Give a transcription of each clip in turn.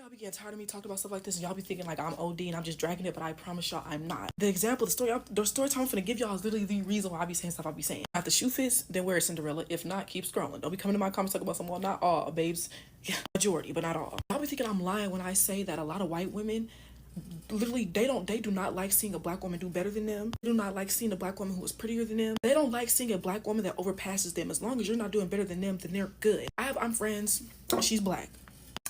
Y'all be getting tired of me talking about stuff like this, and y'all be thinking like I'm OD and I'm just dragging it, but I promise y'all I'm not. The story time I'm finna give y'all is literally the reason why I be saying stuff I be saying. If the shoe fits, then wear a Cinderella. If not, keep scrolling. Don't be coming to my comments talking about some, well, not all, babes. Yeah, majority, but not all. Y'all be thinking I'm lying when I say that a lot of white women literally they do not like seeing a black woman do better than them. They do not like seeing a black woman who is prettier than them. They don't like seeing a black woman that overpasses them. As long as you're not doing better than them, then they're good. I'm friends, she's black,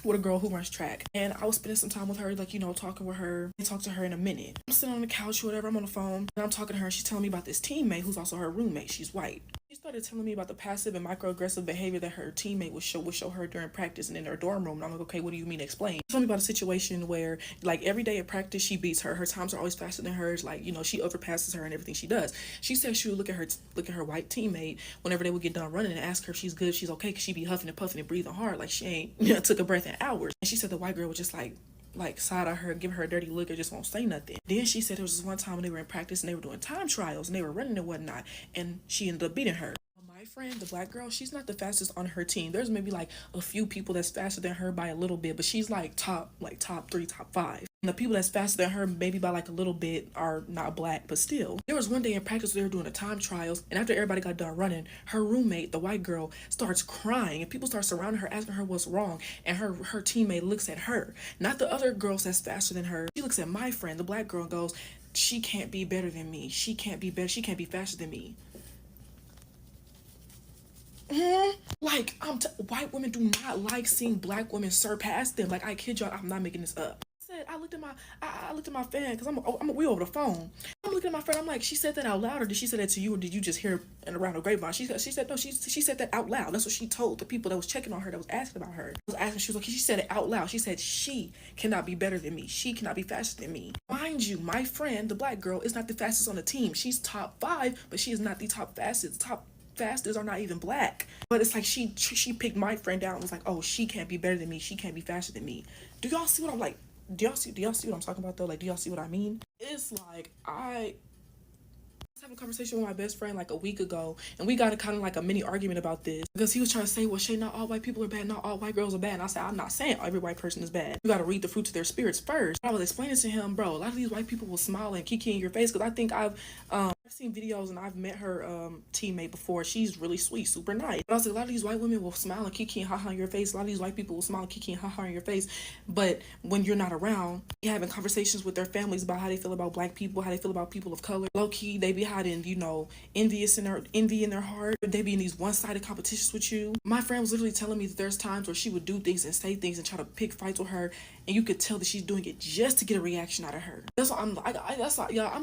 with a girl who runs track, and I was spending some time with her, like, you know, talking with her. I talked to her in a minute. I'm sitting on the couch or whatever, I'm on the phone, and I'm talking to her, and she's telling me about this teammate who's also her roommate. She's white. She started telling me about the passive and microaggressive behavior that her teammate would show her during practice and in her dorm room. And I'm like, okay, what do you mean? Explain. She told me about a situation where, like, every day at practice she beats her. Her times are always faster than hers. Like, you know, she overpasses her in everything she does. She said she would look at her white teammate whenever they would get done running and ask her if she's good, if she's okay, because she'd be huffing and puffing and breathing hard like she ain't, you know, took a breath in hours. And she said the white girl was just like side eye her, give her a dirty look, or just won't say nothing. Then she said there was this one time when they were in practice and they were doing time trials and they were running and whatnot, and she ended up beating her. My friend, the black girl, she's not the fastest on her team. There's maybe like a few people that's faster than her by a little bit, but she's like top 3, top 5. And the people that's faster than her, maybe by like a little bit, are not black, but still. There was one day in practice they were doing the time trials, and after everybody got done running, her roommate, the white girl, starts crying, and people start surrounding her, asking her what's wrong, and her teammate looks at her, not the other girls that's faster than her. She looks at my friend, the black girl, and goes, she can't be better than me. She can't be better. She can't be faster than me. Like, white women do not like seeing black women surpass them. Like, I kid y'all, I'm not making this up. I looked at my fan, because we over the phone. I'm looking at my friend, I'm like, she said that out loud, or did she say that to you, or did you just hear it around the grapevine? She said no, she said that out loud. That's what she told the people that was checking on her, that was asking about her. She was like, she said it out loud. She said she cannot be better than me. She cannot be faster than me. Mind you, my friend, the black girl, is not the fastest on the team. She's top 5, but she is not the top fastest. Top fastest are not even black. But it's like she picked my friend down and was like, oh, she can't be better than me. She can't be faster than me. Do y'all see what I'm like? Do y'all see what I'm talking about though? Like, do y'all see what I mean? It's like I was having a conversation with my best friend like a week ago, and we got a kind of like a mini argument about this, because he was trying to say, well, Shay, not all white people are bad, not all white girls are bad. And I said, I'm not saying every white person is bad. You got to read the fruits of their spirits first. I was explaining to him, bro, a lot of these white people will smile and kiki in your face, because I think I've seen videos and I've met her teammate before. She's really sweet, super nice. But I was like, a lot of these white women will smile and kiki and haha in your face. A lot of these white people will smile and kiki and haha in your face. But when you're not around, you're having conversations with their families about how they feel about black people, how they feel about people of color. Low key, they be hiding, you know, envy in their heart. They be in these one-sided competitions with you. My friend was literally telling me that there's times where she would do things and say things and try to pick fights with her, and you could tell that she's doing it just to get a reaction out of her. That's what I'm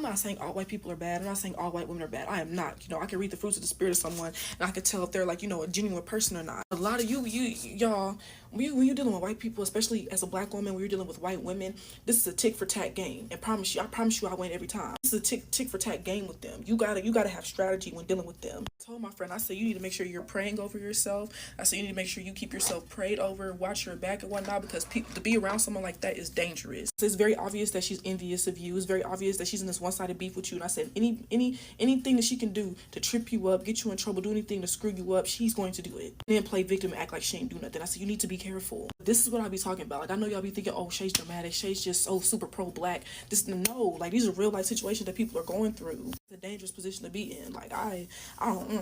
not saying all white people are bad. I'm not saying all white women are bad. I am not. You know, I can read the fruits of the spirit of someone, and I can tell if they're like, you know, a genuine person or not. A lot of y'all, when you're dealing with white people, especially as a black woman, when you're dealing with white women, this is a tick for tack game. And I promise you I win every time. This is a tick for tack game with them. You gotta have strategy when dealing with them. I told my friend, I said, you need to make sure you're praying over yourself. I said, you need to make sure you keep yourself prayed over, watch your back and whatnot, because to be around someone like that is dangerous. So it's very obvious that she's envious of you. It's very obvious that she's in this one-sided beef with you. And I said, anything that she can do to trip you up, get you in trouble, do anything to screw you up, she's going to do it. And then play victim and act like she ain't do nothing. I said, you need to be careful. This is what I be talking about. Like, I know y'all be thinking, oh, Shay's dramatic, Shay's just so super pro-black. No, like, these are real life situations that people are going through. It's a dangerous position to be in. Like, I don't.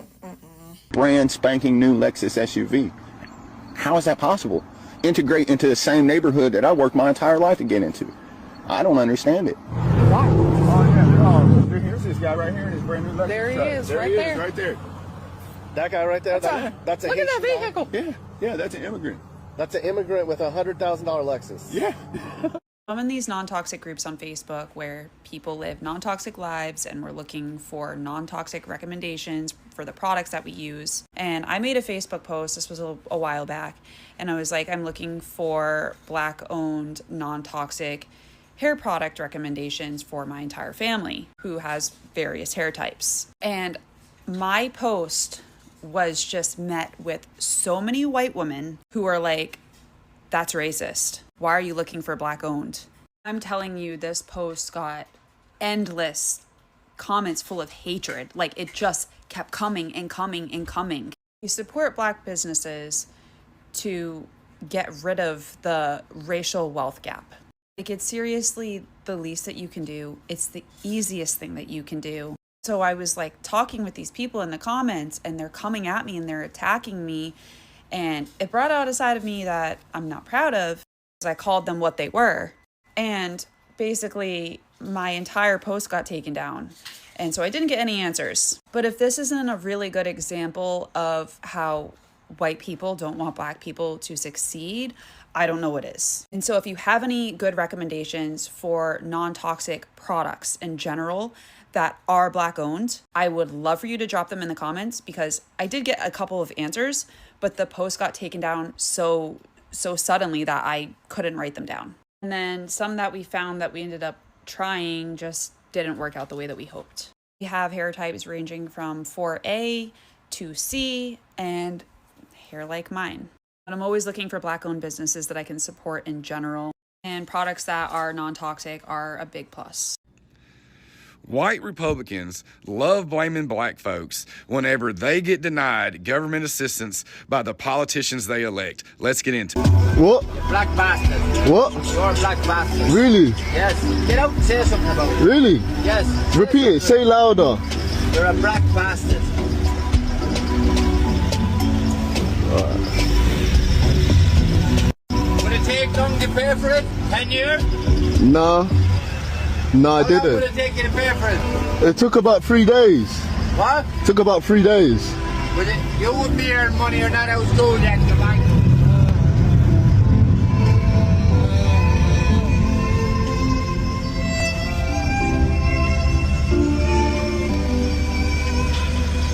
Brand spanking new Lexus SUV. How is that possible? Integrate into the same neighborhood that I worked my entire life to get into. I don't understand it. Wow. Oh, yeah. Here's this guy right here in his brand new Lexus. There he is, right there. That guy right there. That's a look at that vehicle. Yeah, that's an immigrant. That's an immigrant with a $100,000 Lexus. Yeah. I'm in these non-toxic groups on Facebook where people live non-toxic lives, and we're looking for non-toxic recommendations for the products that we use. And I made a Facebook post, this was a while back, and I was like, I'm looking for black-owned, non-toxic hair product recommendations for my entire family who has various hair types. And my post was just met with so many white women who are like, that's racist. Why are you looking for black owned? I'm telling you, this post got endless comments full of hatred. Like, it just kept coming and coming and coming. You support black businesses to get rid of the racial wealth gap. Like, it's seriously the least that you can do. It's the easiest thing that you can do. So I was like talking with these people in the comments, and they're coming at me and they're attacking me. And it brought out a side of me that I'm not proud of, because I called them what they were. And basically my entire post got taken down. And so I didn't get any answers. But if this isn't a really good example of how white people don't want black people to succeed, I don't know what is. And so if you have any good recommendations for non-toxic products in general that are black owned, I would love for you to drop them in the comments, because I did get a couple of answers, but the post got taken down so suddenly that I couldn't write them down. And then some that we found that we ended up trying just didn't work out the way that we hoped. We have hair types ranging from 4A to C and hair like mine. But I'm always looking for black owned businesses that I can support in general, and products that are non-toxic are a big plus. White Republicans love blaming black folks whenever they get denied government assistance by the politicians they elect. Let's get into it. What? Black bastard. What? You're a black bastard. Really? Yes. Get out and say something about it. Really? Yes. Repeat it. Say louder. You're a black bastard. Would it take long to pay for it? 10 years? No. No, I How long would didn't. it take you to pay for it? It took about 3 days. What? Took about 3 days. You wouldn't be earning money or not out of school yet in the bank.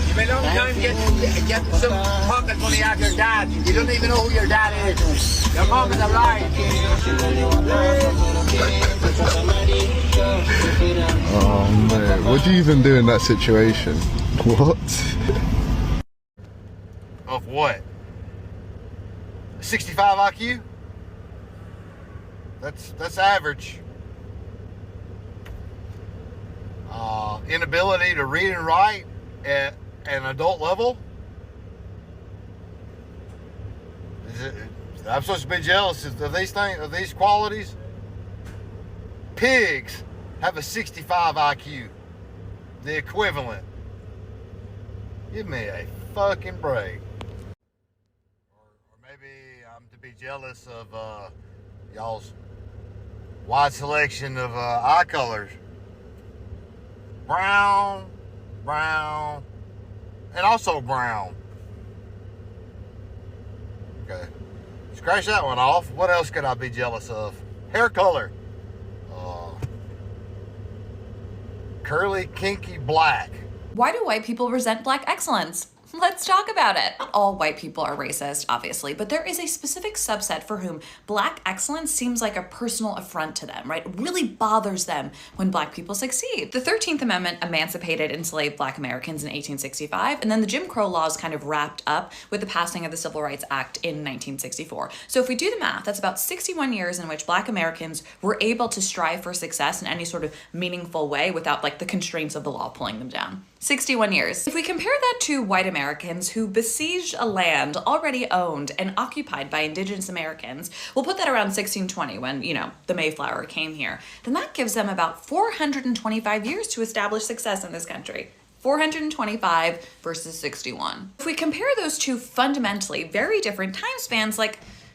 You've been a long time getting some pocket money out of your dad. You don't even know who your dad is. Your mom is alive. Oh man, what do you even do in that situation? What? Of what? 65 IQ? That's average. Inability to read and write at an adult level? I'm supposed to be jealous of these things, of these qualities? Pigs have a 65 IQ. The equivalent. Give me a fucking break. Or maybe I'm to be jealous of y'all's wide selection of eye colors. Brown, and also brown. Okay. Scratch that one off. What else could I be jealous of? Hair color. Curly, kinky black. Why do white people resent black excellence? Let's talk about it. Not all white people are racist, obviously, but there is a specific subset for whom black excellence seems like a personal affront to them, right? It really bothers them when black people succeed. The 13th Amendment emancipated enslaved black Americans in 1865, and then the Jim Crow laws kind of wrapped up with the passing of the Civil Rights Act in 1964. So if we do the math, that's about 61 years in which black Americans were able to strive for success in any sort of meaningful way without like the constraints of the law pulling them down. 61 years. If we compare that to white Americans who besieged a land already owned and occupied by indigenous Americans, we'll put that around 1620 when, the Mayflower came here, then that gives them about 425 years to establish success in this country. 425 versus 61. If we compare those two fundamentally very different time spans,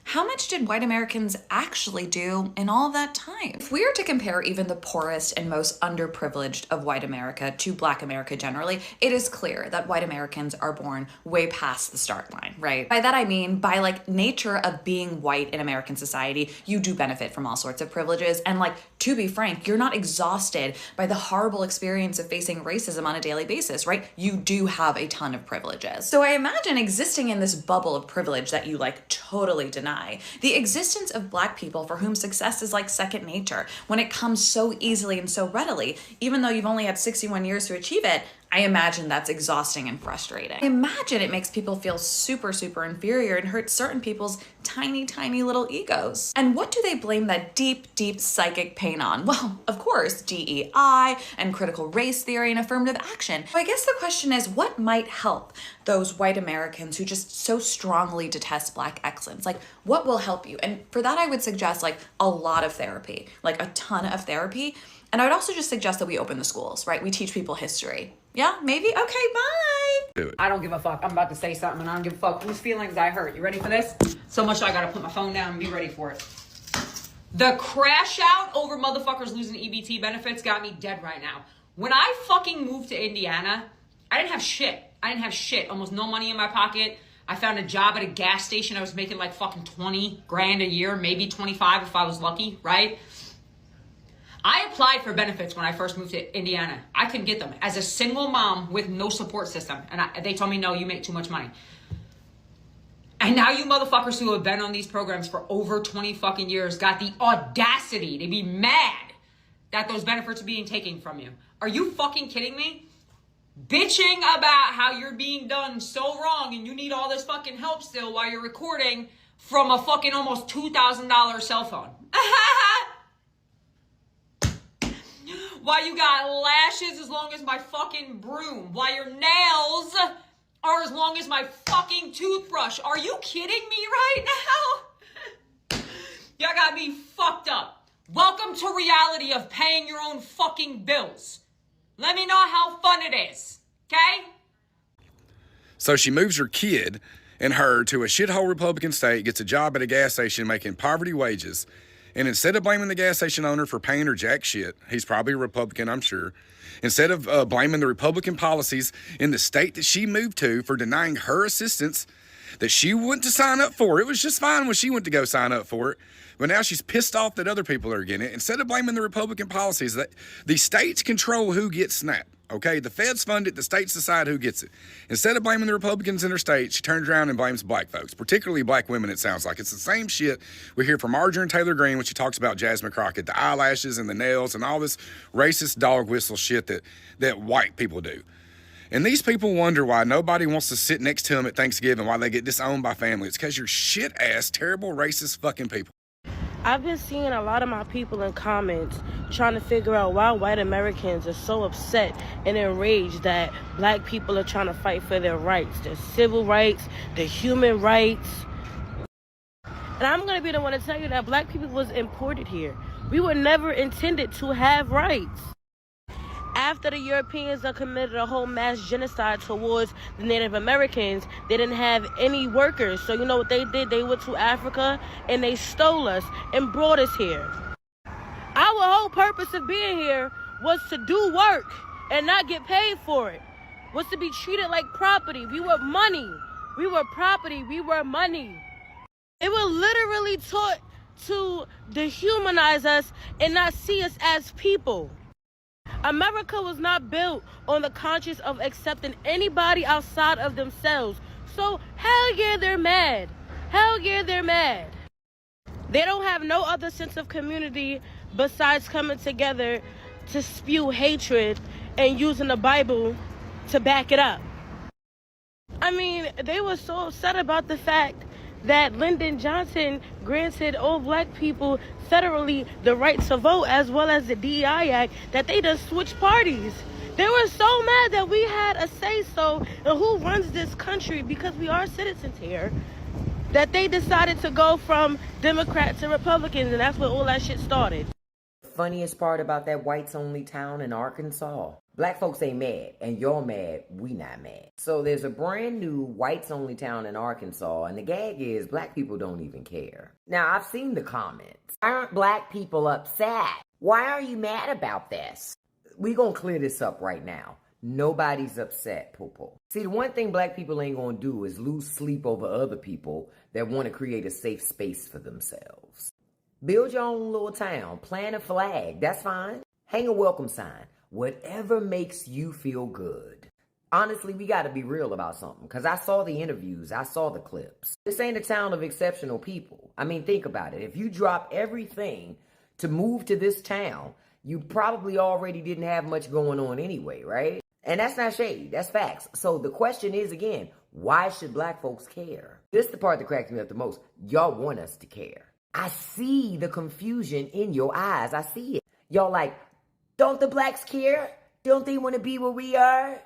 how much did white Americans actually do in all that time? If we were to compare even the poorest and most underprivileged of white America to black America generally, it is clear that white Americans are born way past the start line, right? By that I mean, by nature of being white in American society, you do benefit from all sorts of privileges. And to be frank, you're not exhausted by the horrible experience of facing racism on a daily basis, right? You do have a ton of privileges. So I imagine existing in this bubble of privilege that you totally deny. The existence of black people for whom success is like second nature, when it comes so easily and so readily, even though you've only had 61 years to achieve it, I imagine that's exhausting and frustrating. I imagine it makes people feel super, super inferior and hurts certain people's tiny, tiny little egos. And what do they blame that deep, deep psychic pain on? Well, of course, DEI and critical race theory and affirmative action. So I guess the question is, what might help those white Americans who just so strongly detest Black excellence? Like, what will help you? And for that, I would suggest like a lot of therapy, like a ton of therapy. And I would also just suggest that we open the schools, right? We teach people history. Yeah, maybe? Okay, bye. I don't give a fuck. I'm about to say something and I don't give a fuck whose feelings I hurt. You ready for this? So much I gotta put my phone down and be ready for it. The crash out over motherfuckers losing EBT benefits got me dead right now. When I fucking moved to Indiana, I didn't have shit. Almost no money in my pocket. I found a job at a gas station. I was making like fucking 20 grand a year, maybe 25 if I was lucky, right? I applied for benefits when I first moved to Indiana. I couldn't get them as a single mom with no support system. And they told me, no, you make too much money. And now you motherfuckers who have been on these programs for over 20 fucking years got the audacity to be mad that those benefits are being taken from you. Are you fucking kidding me? Bitching about how you're being done so wrong and you need all this fucking help still while you're recording from a fucking almost $2,000 cell phone. Why you got lashes as long as my fucking broom? Why your nails are as long as my fucking toothbrush? Are you kidding me right now? Y'all got me fucked up. Welcome to reality of paying your own fucking bills. Let me know how fun it is, okay? So she moves her kid and her to a shithole Republican state, gets a job at a gas station making poverty wages. And instead of blaming the gas station owner for paying her jack shit, he's probably a Republican, I'm sure. Instead of blaming the Republican policies in the state that she moved to for denying her assistance that she went to sign up for. It was just fine when she went to go sign up for it. But now she's pissed off that other people are getting it. Instead of blaming the Republican policies, that the states control who gets SNAP. Okay, the feds fund it, the states decide who gets it. Instead of blaming the Republicans in her state, she turns around and blames black folks, particularly black women, it sounds like. It's the same shit we hear from Marjorie Taylor Greene when she talks about Jasmine Crockett, the eyelashes and the nails and all this racist dog whistle shit that white people do. And these people wonder why nobody wants to sit next to them at Thanksgiving, why they get disowned by family. It's because you're shit-ass, terrible, racist fucking people. I've been seeing a lot of my people in comments trying to figure out why white Americans are so upset and enraged that black people are trying to fight for their rights, their civil rights, their human rights. And I'm going to be the one to tell you that black people was imported here. We were never intended to have rights. After the Europeans committed a whole mass genocide towards the Native Americans, they didn't have any workers. So you know what they did? They went to Africa and they stole us and brought us here. Our whole purpose of being here was to do work and not get paid for it. Was to be treated like property. We were money. We were property. We were money. They were literally taught to dehumanize us and not see us as people. America was not built on the conscience of accepting anybody outside of themselves. So, hell yeah, they're mad. Hell yeah, they're mad. They don't have no other sense of community besides coming together to spew hatred and using the Bible to back it up. I mean, they were so upset about the fact that Lyndon Johnson granted all black people federally the right to vote as well as the DEI Act that they just switched parties. They were so mad that we had a say-so in who runs this country because we are citizens here, that they decided to go from Democrats to Republicans, and that's where all that shit started. Funniest part about that whites only town in Arkansas, black folks ain't mad and you're mad, we not mad. So there's a brand new whites only town in Arkansas and the gag is black people don't even care. Now I've seen the comments. Why aren't black people upset? Why are you mad about this? We gonna clear this up right now. Nobody's upset, Poo-Poo. See, the one thing black people ain't gonna do is lose sleep over other people that want to create a safe space for themselves. Build your own little town, plant a flag, that's fine. Hang a welcome sign, whatever makes you feel good. Honestly, we gotta be real about something, because I saw the interviews, I saw the clips. This ain't a town of exceptional people. I mean, think about it. If you drop everything to move to this town, you probably already didn't have much going on anyway, right? And that's not shade, that's facts. So the question is again, why should black folks care? This is the part that cracks me up the most. Y'all want us to care. I see the confusion in your eyes. I see it. Y'all like, don't the blacks care? Don't they want to be where we are?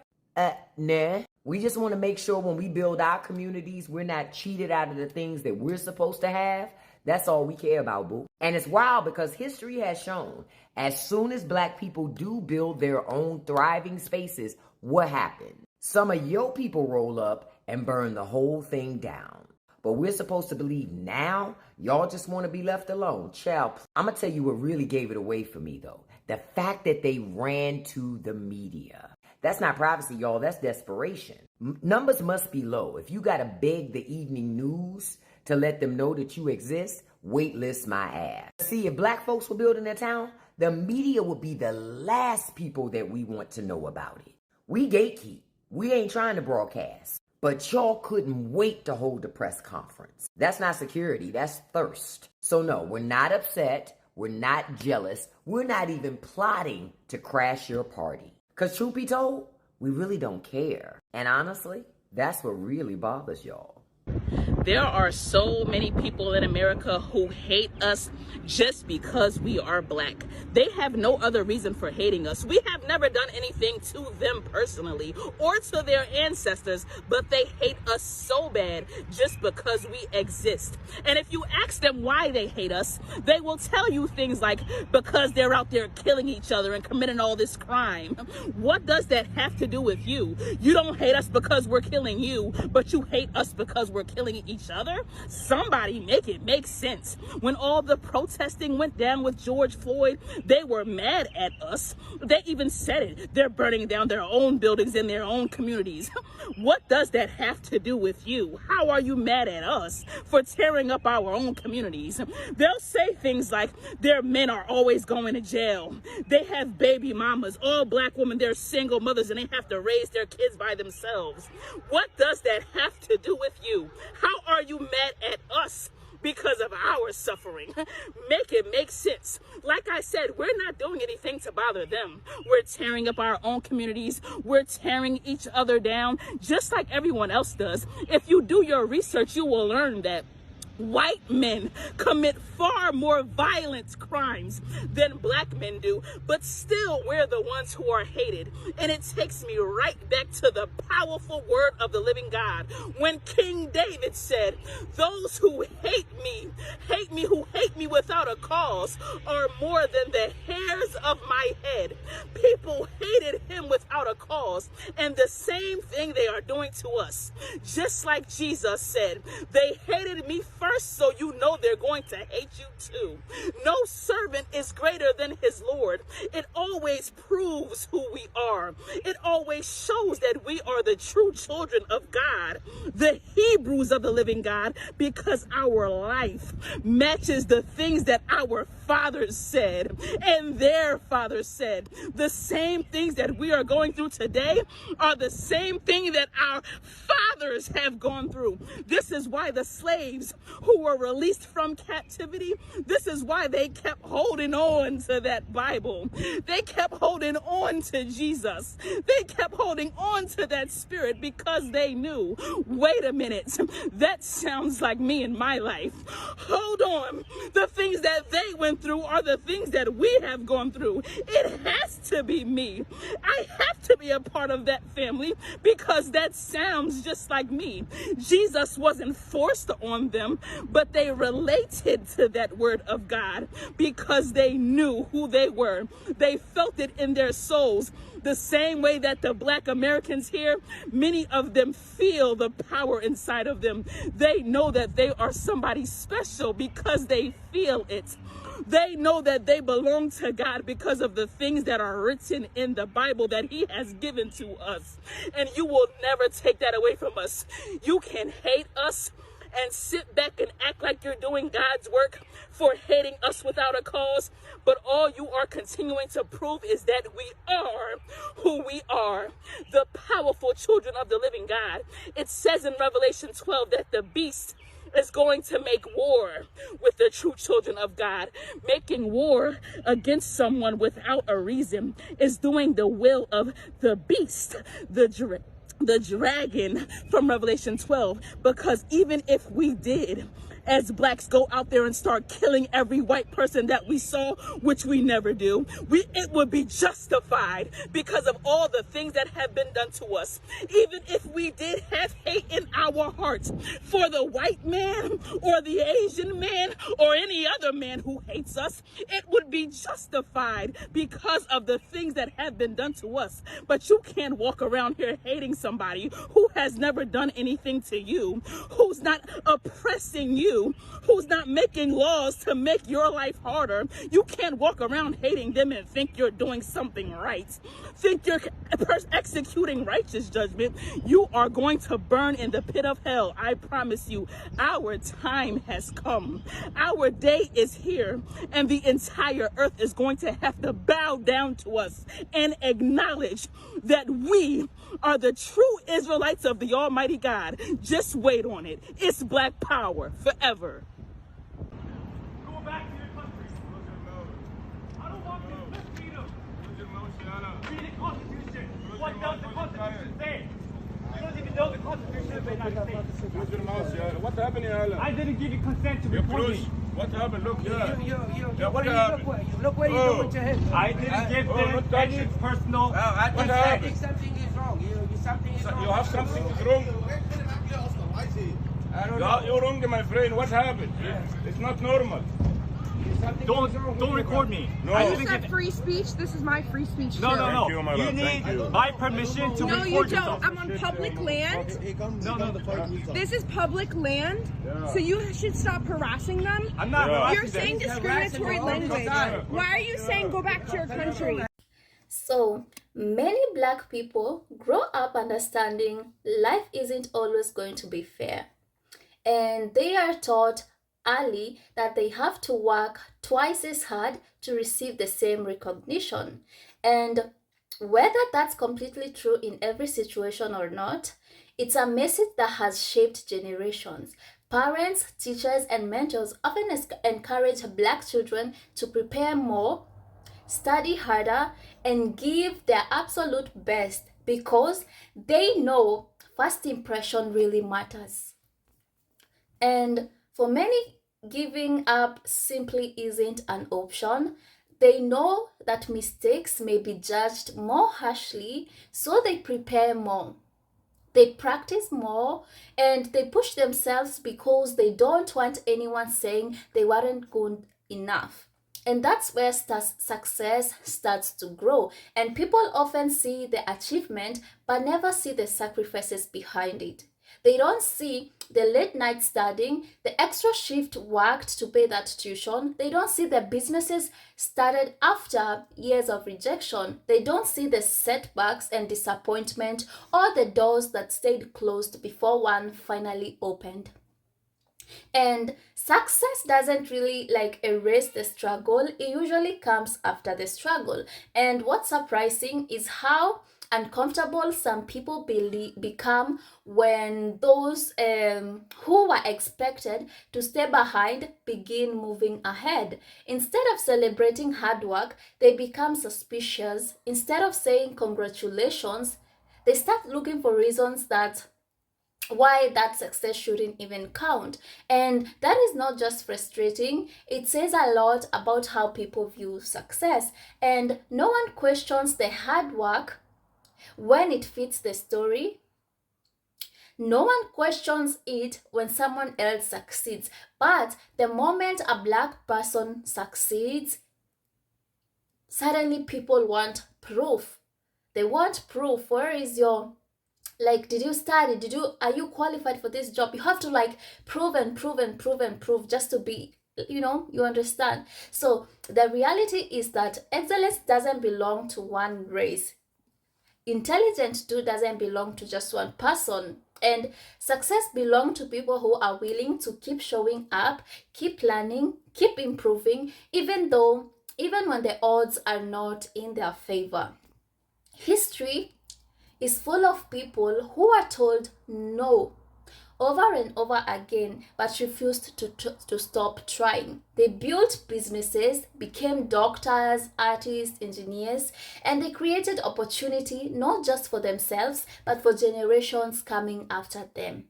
Nah. We just want to make sure when we build our communities, we're not cheated out of the things that we're supposed to have. That's all we care about, boo. And it's wild because history has shown as soon as black people do build their own thriving spaces, what happens? Some of your people roll up and burn the whole thing down. But we're supposed to believe now y'all just want to be left alone. Child, I'm going to tell you what really gave it away for me, though. The fact that they ran to the media. That's not privacy, y'all. That's desperation. Numbers must be low. If you got to beg the evening news to let them know that you exist, waitlist my ass. See, if black folks were building their town, the media would be the last people that we want to know about it. We gatekeep. We ain't trying to broadcast. But y'all couldn't wait to hold the press conference. That's not security, that's thirst. So no, we're not upset, we're not jealous, we're not even plotting to crash your party. Because truth be told, we really don't care. And honestly, that's what really bothers y'all. There are so many people in America who hate us just because we are black. They have no other reason for hating us. We have never done anything to them personally or to their ancestors, but they hate us so bad just because we exist. And if you ask them why they hate us, they will tell you things like, because they're out there killing each other and committing all this crime. What does that have to do with you? You don't hate us because we're killing you, but you hate us because we're killing each other? Somebody make it make sense. When all the protesting went down with George Floyd, they were mad at us. They even said it. They're burning down their own buildings in their own communities. What does that have to do with you? How are you mad at us for tearing up our own communities? They'll say things like, their men are always going to jail. They have baby mamas. All black women, they're single mothers and they have to raise their kids by themselves. What does that have to do with you? How are you mad at us because of our suffering? Make it make sense. Like I said, we're not doing anything to bother them. We're tearing up our own communities. We're tearing each other down just like everyone else does. If you do your research, you will learn that white men commit far more violent crimes than black men do, but still we're the ones who are hated. And it takes me right back to the powerful word of the living God when King David said, those who hate me who hate me without a cause are more than the hairs of my head. People hated him without a cause, and the same thing they are doing to us. Just like Jesus said, they hated me first, so you know they're going to hate you too. No servant is greater than his Lord. It always proves who we are. It always shows that we are the true children of God, the Hebrews of the living God, because our life matches the things that our fathers said and their fathers said. The same things that we are going through today are the same thing that our fathers have gone through. This is why the slaves who were released from captivity, this is why they kept holding on to that Bible. They kept holding on to Jesus. They kept holding on to that spirit because they knew, wait a minute, that sounds like me in my life. Hold on. The things that they went through are the things that we have gone through. It has to be me. I have to be a part of that family because that sounds just like me. Jesus wasn't forced on them, but they related to that word of God because they knew who they were. They felt it in their souls. The same way that the black Americans here, many of them feel the power inside of them. They know that they are somebody special because they feel it. They know that they belong to God because of the things that are written in the Bible that he has given to us. And you will never take that away from us. You can hate us and sit back and act like you're doing God's work for hating us without a cause, but all you are continuing to prove is that we are who we are, the powerful children of the living God. It says in Revelation 12 that the beast is going to make war with the true children of God. Making war against someone without a reason is doing the will of the beast, the dragon from Revelation 12. Because even if we did, as blacks, go out there and start killing every white person that we saw, which we never do, it would be justified because of all the things that have been done to us. Even if we did have hate in our hearts for the white man or the Asian man or any other man who hates us, it would be justified because of the things that have been done to us. But you can't walk around here hating somebody who has never done anything to you, who's not oppressing you, who's not making laws to make your life harder. You can't walk around hating them and think you're doing something right. Think you're executing righteous judgment. You are going to burn in the pit of hell. I promise you, our time has come. Our day is here, and the entire earth is going to have to bow down to us and acknowledge that we are the true Israelites of the Almighty God. Just wait on it. It's black power forever. Go back to your country. I don't want this. Let's beat him. Read the Constitution. What does the Constitution say? You don't even know the Constitution of the United States. Close your mouth, yeah. What happened here? I didn't give you consent to record me. What happened? Look, yeah. Yeah, what happened? Look where you go with your head. I didn't give them any personal. I think something is wrong. Something is wrong. You have something is wrong. You're wrong, my friend. What happened? It's not normal. Don't record me. No. I just have free speech. This is my free speech. No, too. no, no. Thank you, my You love. need Thank you. my permission to No, record you yourself. don't. I'm on public land. No. This is public land, Yeah. so you should stop harassing them. I'm not Yeah. harassing You're them. saying discriminatory language. Why are you saying go back to your country? So, many black people grow up understanding life isn't always going to be fair. And they are taught early that they have to work twice as hard to receive the same recognition. And whether that's completely true in every situation or not, it's a message that has shaped generations. Parents, teachers, and mentors often encourage black children to prepare more, study harder, and give their absolute best because they know first impression really matters. And for many, giving up simply isn't an option. They know that mistakes may be judged more harshly, so they prepare more. They practice more and they push themselves because they don't want anyone saying they weren't good enough. And that's where success starts to grow. And people often see the achievement but never see the sacrifices behind it. They don't see the late night studying, the extra shift worked to pay that tuition. They don't see the businesses started after years of rejection. They don't see the setbacks and disappointment or the doors that stayed closed before one finally opened. And success doesn't really erase the struggle. It usually comes after the struggle. And what's surprising is how uncomfortable some people become when those who were expected to stay behind begin moving ahead. Instead of celebrating hard work, they become suspicious. Instead of saying congratulations, they start looking for reasons that why that success shouldn't even count. And that is not just frustrating, it says a lot about how people view success. And no one questions the hard work when it fits the story. No one questions it when someone else succeeds. But the moment a black person succeeds, suddenly people want proof. They want proof. Where is your did you study? Are you qualified for this job? You have to prove and prove and prove and prove just to be, you understand. So the reality is that excellence doesn't belong to one race. Intelligence too doesn't belong to just one person. And success belongs to people who are willing to keep showing up, keep learning, keep improving, even when the odds are not in their favor. History is full of people who are told no, over and over again, but refused to stop trying. They built businesses, became doctors, artists, engineers, and they created opportunity not just for themselves, but for generations coming after them.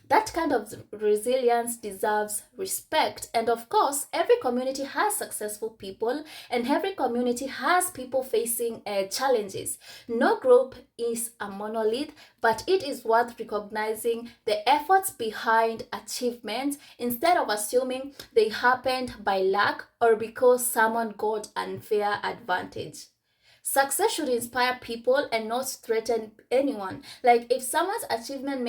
That kind of resilience deserves respect. And of course, every community has successful people, and every community has people facing challenges. No group is a monolith, but it is worth recognizing the efforts behind achievements instead of assuming they happened by luck or because someone got unfair advantage. Success should inspire people and not threaten anyone. Like if someone's achievement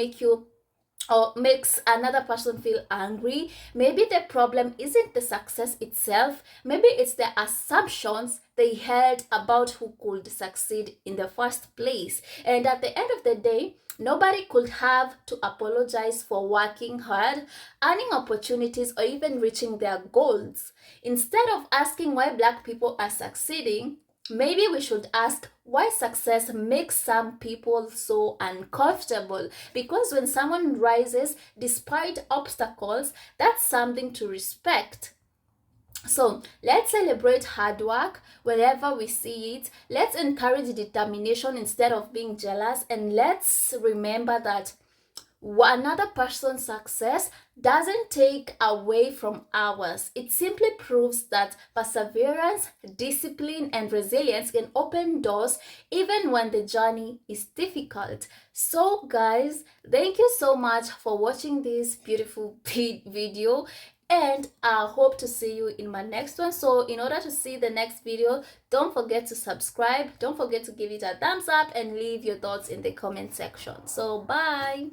makes another person feel angry, maybe the problem isn't the success itself, maybe it's the assumptions they held about who could succeed in the first place. And at the end of the day, nobody could have to apologize for working hard, earning opportunities, or even reaching their goals. Instead of asking why Black people are succeeding, maybe we should ask why success makes some people so uncomfortable. Because when someone rises despite obstacles, that's something to respect. So let's celebrate hard work wherever we see it. Let's encourage determination instead of being jealous. And let's remember that another person's success doesn't take away from ours. It simply proves that perseverance, discipline, and resilience can open doors even when the journey is difficult. So guys, thank you so much for watching this beautiful video, and I hope to see you in my next one. So in order to see the next video, don't forget to subscribe, don't forget to give it a thumbs up, and leave your thoughts in the comment section. So bye.